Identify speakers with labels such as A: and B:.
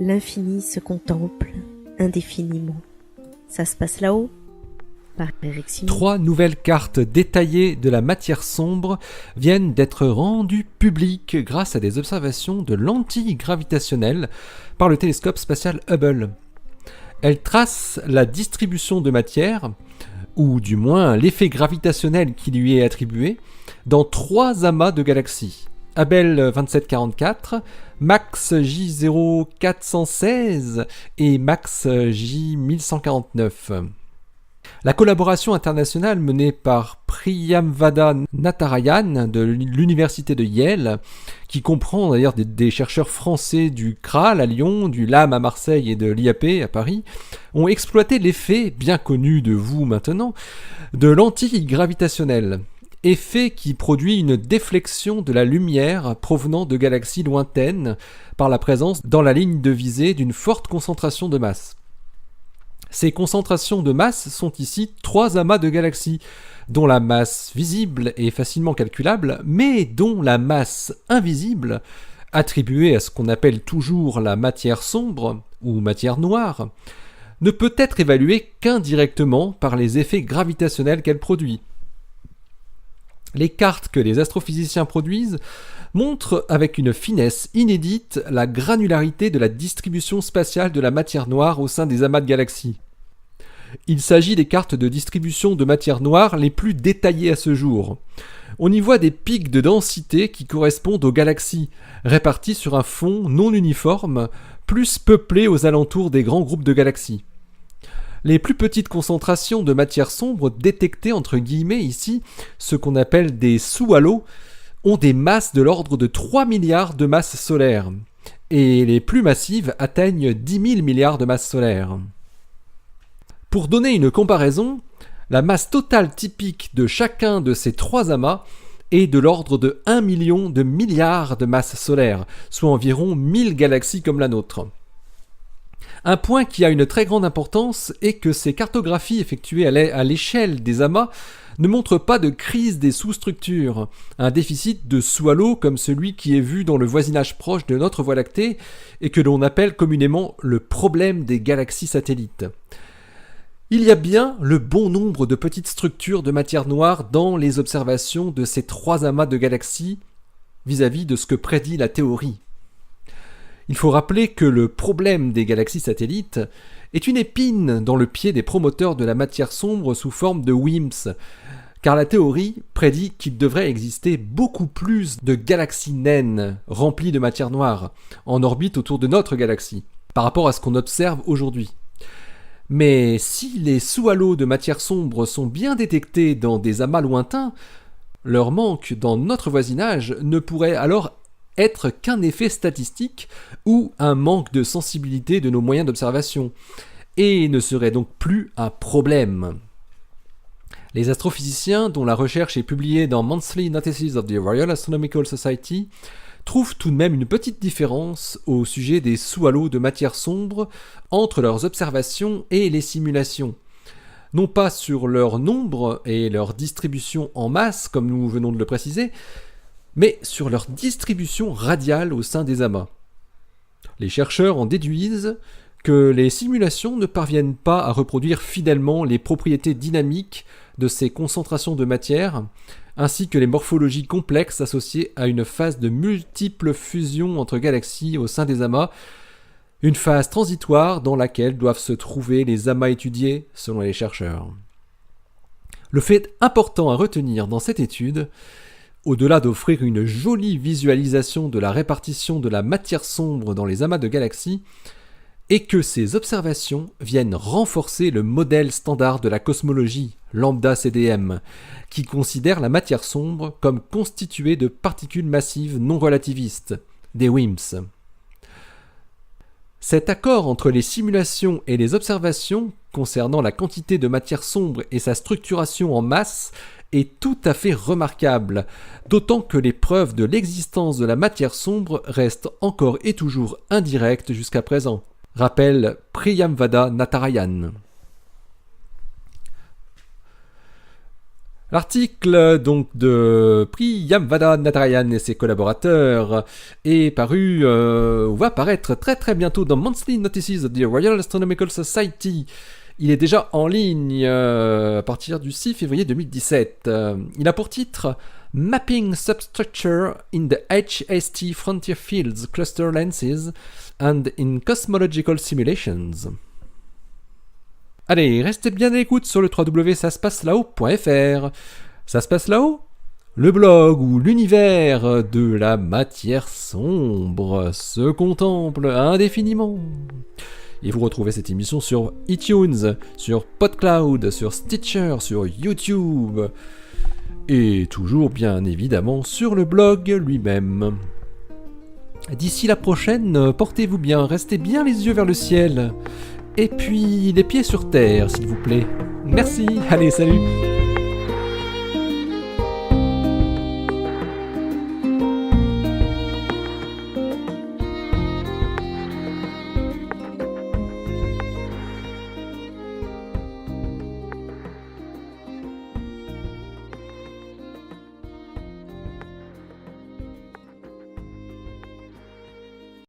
A: L'infini se contemple indéfiniment. Ça se passe là-haut, par Eric Simon.
B: 3 nouvelles cartes détaillées de la matière sombre viennent d'être rendues publiques grâce à des observations de lentilles gravitationnelles par le télescope spatial Hubble. Elles tracent la distribution de matière, ou du moins l'effet gravitationnel qui lui est attribué, dans 3 amas de galaxies. Abell 2744, Max J0416 et Max J1149. La collaboration internationale menée par Priyamvada Natarajan de l'université de Yale, qui comprend d'ailleurs des chercheurs français du CRAL à Lyon, du LAM à Marseille et de l'IAP à Paris, ont exploité l'effet, bien connu de vous maintenant, de lentilles gravitationnelles. Effet qui produit une déflexion de la lumière provenant de galaxies lointaines par la présence dans la ligne de visée d'une forte concentration de masse. Ces concentrations de masse sont ici 3 amas de galaxies, dont la masse visible est facilement calculable, mais dont la masse invisible, attribuée à ce qu'on appelle toujours la matière sombre ou matière noire, ne peut être évaluée qu'indirectement par les effets gravitationnels qu'elle produit. Les cartes que les astrophysiciens produisent montrent avec une finesse inédite la granularité de la distribution spatiale de la matière noire au sein des amas de galaxies. Il s'agit des cartes de distribution de matière noire les plus détaillées à ce jour. On y voit des pics de densité qui correspondent aux galaxies, répartis sur un fond non uniforme, plus peuplé aux alentours des grands groupes de galaxies. Les plus petites concentrations de matière sombre détectées entre guillemets ici, ce qu'on appelle des sous-halos, ont des masses de l'ordre de 3 milliards de masses solaires, et les plus massives atteignent 10 000 milliards de masses solaires. Pour donner une comparaison, la masse totale typique de chacun de ces 3 amas est de l'ordre de 1 million de milliards de masses solaires, soit environ 1000 galaxies comme la nôtre. Un point qui a une très grande importance est que ces cartographies effectuées à l'échelle des amas ne montrent pas de crise des sous-structures, un déficit de sous-halo comme celui qui est vu dans le voisinage proche de notre Voie lactée et que l'on appelle communément le problème des galaxies satellites. Il y a bien le bon nombre de petites structures de matière noire dans les observations de ces 3 amas de galaxies vis-à-vis de ce que prédit la théorie. Il faut rappeler que le problème des galaxies satellites est une épine dans le pied des promoteurs de la matière sombre sous forme de WIMPs, car la théorie prédit qu'il devrait exister beaucoup plus de galaxies naines remplies de matière noire en orbite autour de notre galaxie, par rapport à ce qu'on observe aujourd'hui. Mais si les sous-halos de matière sombre sont bien détectés dans des amas lointains, leur manque dans notre voisinage ne pourrait alors être qu'un effet statistique ou un manque de sensibilité de nos moyens d'observation, et ne serait donc plus un problème. Les astrophysiciens, dont la recherche est publiée dans Monthly Notices of the Royal Astronomical Society, trouvent tout de même une petite différence au sujet des sous-halos de matière sombre entre leurs observations et les simulations. Non pas sur leur nombre et leur distribution en masse, comme nous venons de le préciser, mais sur leur distribution radiale au sein des amas. Les chercheurs en déduisent que les simulations ne parviennent pas à reproduire fidèlement les propriétés dynamiques de ces concentrations de matière, ainsi que les morphologies complexes associées à une phase de multiples fusions entre galaxies au sein des amas, une phase transitoire dans laquelle doivent se trouver les amas étudiés, selon les chercheurs. Le fait important à retenir dans cette étude, au-delà d'offrir une jolie visualisation de la répartition de la matière sombre dans les amas de galaxies, est que ces observations viennent renforcer le modèle standard de la cosmologie, lambda CDM, qui considère la matière sombre comme constituée de particules massives non relativistes, des WIMPs. Cet accord entre les simulations et les observations concernant la quantité de matière sombre et sa structuration en masse est tout à fait remarquable, d'autant que les preuves de l'existence de la matière sombre restent encore et toujours indirectes jusqu'à présent, rappelle Priyamvada Natarajan. L'article donc de Priyamvada Natarajan et ses collaborateurs est paru ou va paraître très très bientôt dans Monthly Notices of the Royal Astronomical Society. Il est déjà en ligne à partir du 6 février 2017. Il a pour titre Mapping Substructure in the HST Frontier Fields Cluster Lenses and in Cosmological Simulations. Allez, restez bien à l'écoute sur le www.saspacelahhaut.fr. Ça se passe là-haut ? Le blog où l'univers de la matière sombre se contemple indéfiniment. Et vous retrouvez cette émission sur iTunes, sur PodCloud, sur Stitcher, sur YouTube. Et toujours bien évidemment sur le blog lui-même. D'ici la prochaine, portez-vous bien, restez bien les yeux vers le ciel. Et puis les pieds sur terre, s'il vous plaît. Merci, allez, salut!